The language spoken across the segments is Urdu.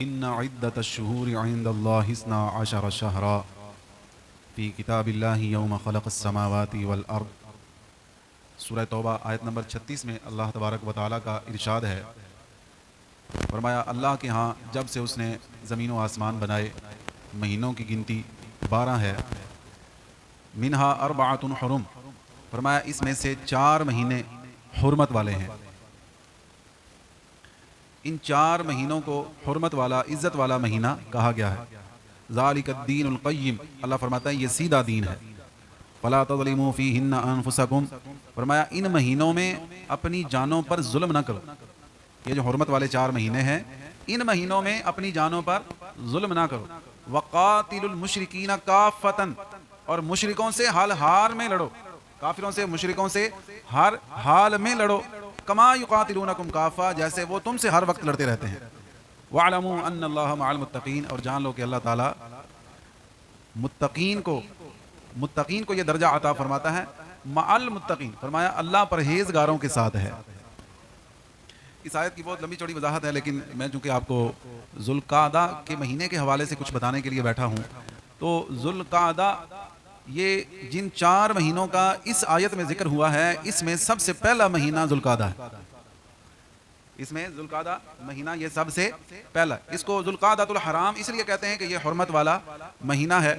ان عدۃ الشہور عند اللہ 12 شہرا فی کتاب اللہ یوم خلق السماوات والارض۔ سورہ توبہ آیت نمبر 36 میں اللہ تبارک و تعالیٰ کا ارشاد ہے، فرمایا اللہ کے ہاں جب سے اس نے زمین و آسمان بنائے مہینوں کی گنتی 12 ہے، منہا اربعۃ حرم، فرمایا اس میں سے 4 مہینے حرمت والے ہیں۔ ان 4 مہینوں کو حرمت والا، عزت والا مہینہ کہا گیا ہے۔ ذالک الدین القیم، اللہ فرماتا ہے یہ سیدھا دین ہے۔ فلا تظلموا فیہن انفسکم، فرمایا ان مہینوں میں اپنی جانوں پر ظلم نہ کرو۔ یہ جو حرمت والے 4 مہینے ہیں، ان مہینوں میں اپنی جانوں پر ظلم نہ کرو۔ وقاتلوا المشرکین کافۃ، اور مشرکوں سے حال حال میں لڑو، کافروں سے، مشرکوں سے ہر حال میں لڑو۔ کما یقاتلونکم کافہ، جیسے وہ تم سے ہر وقت لڑتے رہتے ہیں۔ وَاعْلَمُوا أَنَّ اللَّهَ مَعَ الْمُتَّقِينَ، اور جان لو کہ اللہ تعالیٰ متقین کو یہ درجہ عطا فرماتا ہے۔ مع المتقین، فرمایا اللہ پرہیزگاروں کے ساتھ ہے۔ اس آیت کی بہت لمبی چوڑی وضاحت ہے، لیکن میں چونکہ آپ کو ذوالقعدہ کے مہینے کے حوالے سے کچھ بتانے کے لیے بیٹھا ہوں، تو ذوالقعدہ یہ جن 4 مہینوں کا اس آیت میں ذکر ہوا ہے، اس میں سب سے پہلا مہینہ ذوالقعدہ ہے۔ اس میں ذوالقعدہ مہینہ یہ سب سے پہلا، اس کو ذوالقعدۃ الحرام اس لیے کہتے ہیں کہ یہ حرمت والا مہینہ ہے،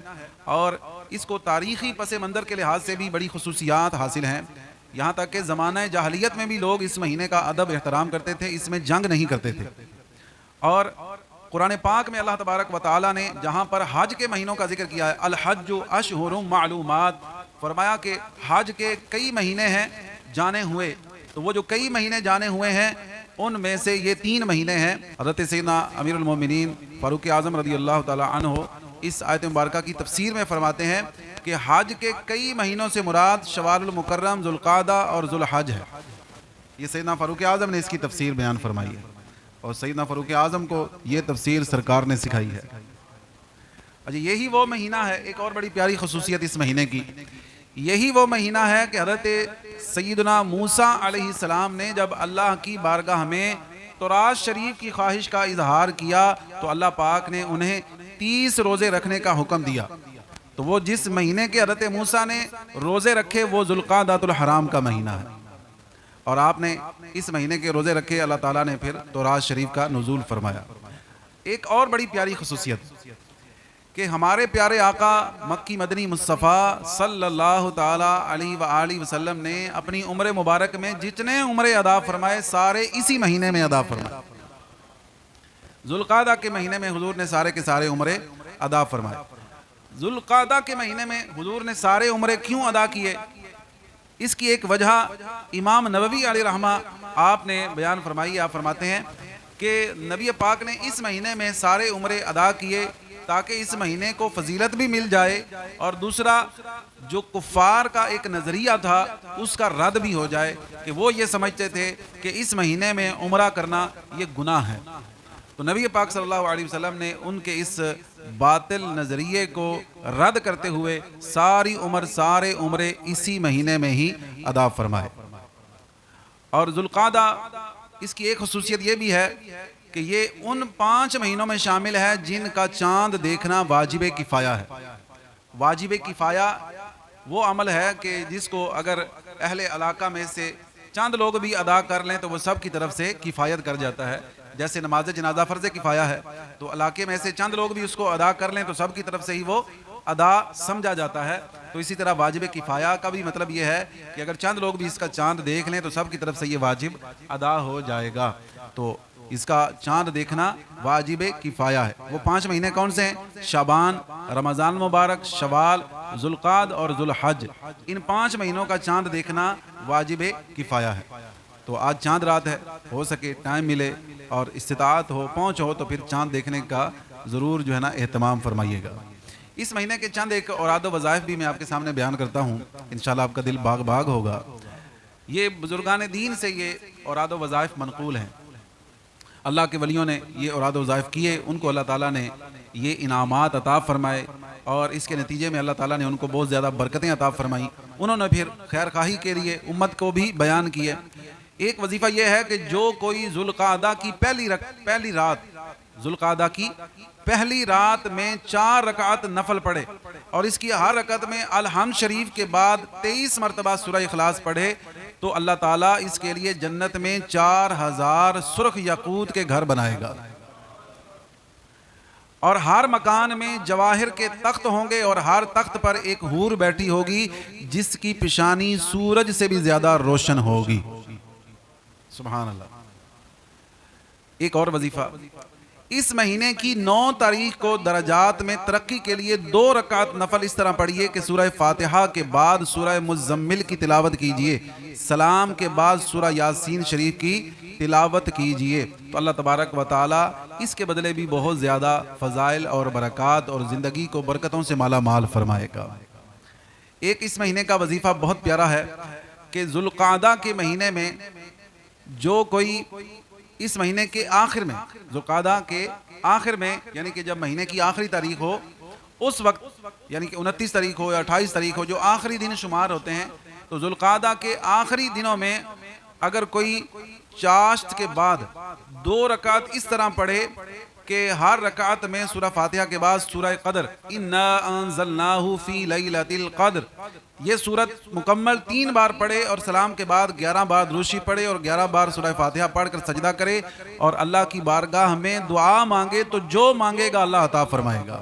اور اس کو تاریخی پس منظر کے لحاظ سے بھی بڑی خصوصیات حاصل ہیں۔ یہاں تک کہ زمانہ جاہلیت میں بھی لوگ اس مہینے کا ادب احترام کرتے تھے، اس میں جنگ نہیں کرتے تھے۔ اور قرآن پاک میں اللہ تبارک و تعالیٰ نے جہاں پر حج کے مہینوں کا ذکر کیا ہے، الحج اشہر معلومات، فرمایا کہ حج کے کئی مہینے ہیں جانے ہوئے، تو وہ جو کئی مہینے جانے ہوئے ہیں ان میں سے یہ 3 مہینے ہیں۔ حضرت سیدنا امیر المومنین فاروق اعظم رضی اللہ تعالی عنہ اس آیت مبارکہ کی تفسیر میں فرماتے ہیں کہ حج کے کئی مہینوں سے مراد شوال المکرم، ذوالقعدہ اور ذوالحج ہے۔ یہ سیدنا فاروق اعظم نے اس کی تفسیر بیان فرمائی ہے، اور سیدنا فاروق اعظم کو یہ تفسیر سرکار نے سکھائی ہے۔ اچھا، یہی وہ مہینہ ہے، ایک اور بڑی پیاری خصوصیت اس مہینے کی، یہی وہ مہینہ ہے کہ حضرت سیدنا موسیٰ علیہ السلام نے جب اللہ کی بارگاہ میں تورات شریف کی خواہش کا اظہار کیا تو اللہ پاک نے انہیں 30 روزے رکھنے کا حکم دیا۔ تو وہ جس مہینے کے حضرت موسیٰ نے روزے رکھے وہ ذوالقعدۃ الحرام کا مہینہ ہے، اور آپ نے اس مہینے کے روزے رکھے، اللہ تعالیٰ نے پھر تورات شریف کا نزول فرمایا۔ ایک اور بڑی پیاری خصوصیت کہ ہمارے پیارے آقا مکی مدنی مصطفیٰ صلی اللہ تعالیٰ علیہ وآلہ وسلم نے اپنی عمر مبارک میں جتنے عمرے ادا فرمائے سارے اسی مہینے میں ادا فرمائے۔ ذوالقعدہ کے مہینے میں حضور نے سارے کے سارے عمرے ادا فرمائے۔ ذوالقعدہ کے مہینے میں حضور نے سارے عمرے کیوں ادا کیے؟ اس کی ایک وجہ امام نووی علیہ رحمہ آپ نے بیان فرمائی۔ آپ فرماتے ہیں کہ نبی پاک نے اس مہینے میں سارے عمرے ادا کیے تاکہ اس مہینے کو فضیلت بھی مل جائے، اور دوسرا جو کفار کا ایک نظریہ تھا اس کا رد بھی ہو جائے کہ وہ یہ سمجھتے تھے کہ اس مہینے میں عمرہ کرنا یہ گناہ ہے۔ تو نبی پاک صلی اللہ علیہ وسلم نے ان کے اس باطل نظریے کو رد کرتے ہوئے ساری عمر سارے عمرے اسی مہینے میں ہی ادا فرمائے۔ اور ذوالقعدہ اس کی ایک خصوصیت یہ بھی ہے کہ یہ ان 5 مہینوں میں شامل ہے جن کا چاند دیکھنا واجب کفایہ ہے۔ واجب کفایہ وہ عمل ہے کہ جس کو اگر اہل علاقہ میں سے چند لوگ بھی ادا کر لیں تو وہ سب کی طرف سے کفایت کر جاتا ہے۔ جیسے نماز جنازہ فرض کفایہ ہے، تو علاقے میں سے چند لوگ بھی اس کو ادا کر لیں تو سب کی طرف سے ہی وہ ادا سمجھا جاتا ہے۔ تو اسی طرح واجب کفایہ کا بھی مطلب یہ ہے کہ اگر چند لوگ بھی اس کا چاند دیکھ لیں تو سب کی طرف سے یہ واجب ادا ہو جائے گا۔ تو اس کا چاند دیکھنا واجب کفایہ ہے۔ وہ 5 مہینے کون سے ہیں؟ شعبان، رمضان مبارک، شوال، ذوالقعدہ اور ذوالحج، ان 5 مہینوں کا چاند دیکھنا واجب کفایہ ہے۔ تو آج چاند رات ہے، ہو سکے ٹائم ملے اور استطاعت ہو، پہنچ ہو تو پھر چاند دیکھنے کا ضرور جو ہے نا اہتمام فرمائیے گا۔ اس مہینے کے چند ایک اوراد و وظائف بھی میں آپ کے سامنے بیان کرتا ہوں، انشاءاللہ آپ کا دل باغ باغ ہوگا۔ یہ بزرگان دین سے یہ اوراد و وظائف منقول ہیں، اللہ کے ولیوں نے یہ اوراد و وظائف کیے، ان کو اللہ تعالیٰ نے یہ انعامات عطا فرمائے، اور اس کے نتیجے میں اللہ تعالیٰ نے ان کو بہت زیادہ برکتیں عطا فرمائیں۔ انہوں نے پھر خیر خواہی کے لیے امت کو بھی بیان کیے۔ ایک وظیفہ یہ ہے کہ جو کوئی ذوالقعدہ کی پہلی رات ذوالقعدہ کی پہلی رات میں 4 رکعت نفل پڑھے اور اس کی ہر رکعت میں الحمد شریف کے بعد 23 مرتبہ سورہ اخلاص پڑھے تو اللہ تعالیٰ اس کے لیے جنت میں 4000 سرخ یاقوت کے گھر بنائے گا، اور ہر مکان میں جواہر کے تخت ہوں گے اور ہر تخت پر ایک حور بیٹھی ہوگی جس کی پیشانی سورج سے بھی زیادہ روشن ہوگی۔ سبحان اللہ۔ ایک اور وظیفہ، اس مہینے کی 9 تاریخ کو درجات میں ترقی کے لیے 2 رکعت نفل اس طرح پڑھیے کہ سورہ فاتحہ کے بعد سورہ مزمل کی تلاوت کیجئے، سلام کے بعد سورہ یاسین شریف کی تلاوت کیجئے، تو اللہ تبارک و تعالی اس کے بدلے بھی بہت زیادہ فضائل اور برکات اور زندگی کو برکتوں سے مالا مال فرمائے گا۔ ایک اس مہینے کا وظیفہ بہت پیارا ہے کہ ذوالقعدہ کے مہینے میں جو کوئی اس مہینے کے آخر میں، ذوالقعدہ کے آخر میں یعنی کہ جب مہینے کی آخری تاریخ ہو اس وقت، یعنی کہ 29 تاریخ ہو یا 28 تاریخ ہو، جو آخری دن شمار ہوتے ہیں، تو ذوالقعدہ کے آخری دنوں میں اگر کوئی چاشت کے بعد 2 رکعت اس طرح پڑھے کہ ہر رکعت میں سورہ فاتحہ کے بعد سورہ قدر اِنَّا أَنزَلْنَاهُ فِي لَيْلَةِ الْقَدْرِ یہ سورت مکمل 3 بار پڑھے اور سلام کے بعد 11 بار دروشی پڑھے اور 11 بار سورہ فاتحہ پڑھ کر سجدہ کرے اور اللہ کی بارگاہ میں دعا مانگے تو جو مانگے گا اللہ عطا فرمائے گا۔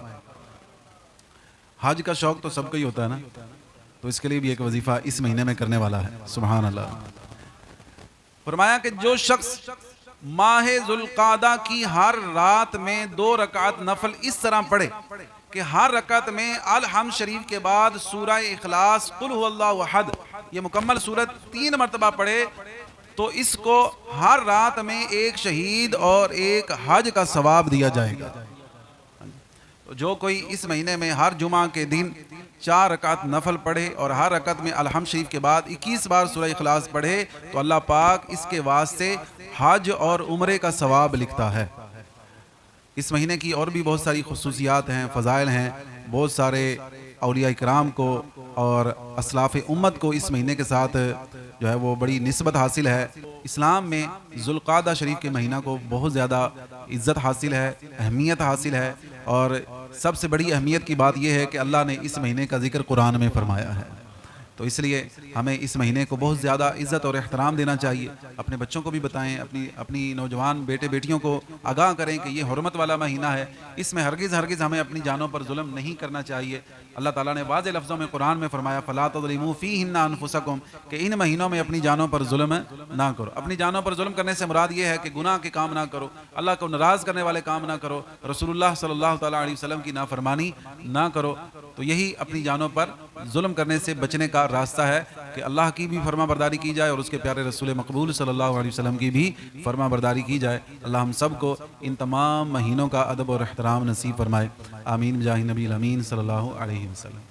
حج کا شوق تو سب کو ہی ہوتا ہے نا، تو اس کے لیے بھی ایک وظیفہ اس مہینے میں کرنے والا ہے۔ سبحان اللہ۔ فرمایا کہ جو شخص ماہ ذوالقعدہ کی ہر رات میں 2 رکعت نفل اس طرح پڑھے کہ ہر رکعت میں الحمد شریف کے بعد سورہ اخلاص قل هو اللہ احد یہ مکمل سورت 3 مرتبہ پڑھے تو اس کو ہر رات میں ایک شہید اور ایک حج کا ثواب دیا جائے گا۔ جو کوئی اس مہینے میں ہر جمعہ کے دن 4 رکعت نفل پڑھے اور ہر رکعت میں الحمد شریف کے بعد 21 بار سورہ اخلاص پڑھے تو اللہ پاک اس کے واسطے حج اور عمرے کا ثواب لکھتا ہے۔ اس مہینے کی اور بھی بہت ساری خصوصیات ہیں، فضائل ہیں، بہت سارے اولیاء کرام کو اور اسلاف امت کو اس مہینے کے ساتھ جو ہے وہ بڑی نسبت حاصل ہے۔ اسلام میں ذوالقعدہ شریف کے مہینہ کو بہت زیادہ عزت حاصل ہے، اہمیت حاصل ہے، اور سب سے بڑی اہمیت کی بات یہ ہے کہ اللہ نے اس مہینے کا ذکر قرآن میں فرمایا ہے، تو اس لیے ہمیں اس مہینے کو بہت زیادہ عزت اور احترام دینا چاہیے۔ اپنے بچوں کو بھی بتائیں، اپنی نوجوان بیٹے بیٹیوں کو آگاہ کریں کہ یہ حرمت والا مہینہ ہے، اس میں ہرگز ہمیں اپنی جانوں پر ظلم نہیں کرنا چاہیے۔ اللہ تعالیٰ نے واضح لفظوں میں قرآن میں فرمایا فَلَا تَظْلِمُوا فِيهِنَّ أَنفُسَكُمْ کہ ان مہینوں میں اپنی جانوں پر ظلم نہ کرو۔ اپنی جانوں پر ظلم کرنے سے مراد یہ ہے کہ گناہ کے کام نہ کرو، اللہ کو ناراض کرنے والے کام نہ کرو، رسول اللہ صلی اللہ تعالیٰ علیہ وسلم کی نافرمانی نہ کرو، تو یہی اپنی جانوں پر ظلم کرنے سے بچنے کا راستہ ہے کہ اللہ کی بھی فرما برداری کی جائے اور اس کے پیارے رسول مقبول صلی اللہ علیہ وسلم کی بھی فرما برداری کی جائے۔ اللہ ہم سب کو ان تمام مہینوں کا ادب اور احترام نصیب فرمائے، آمین بجاہ نبی الامین صلی اللہ علیہ وسلم۔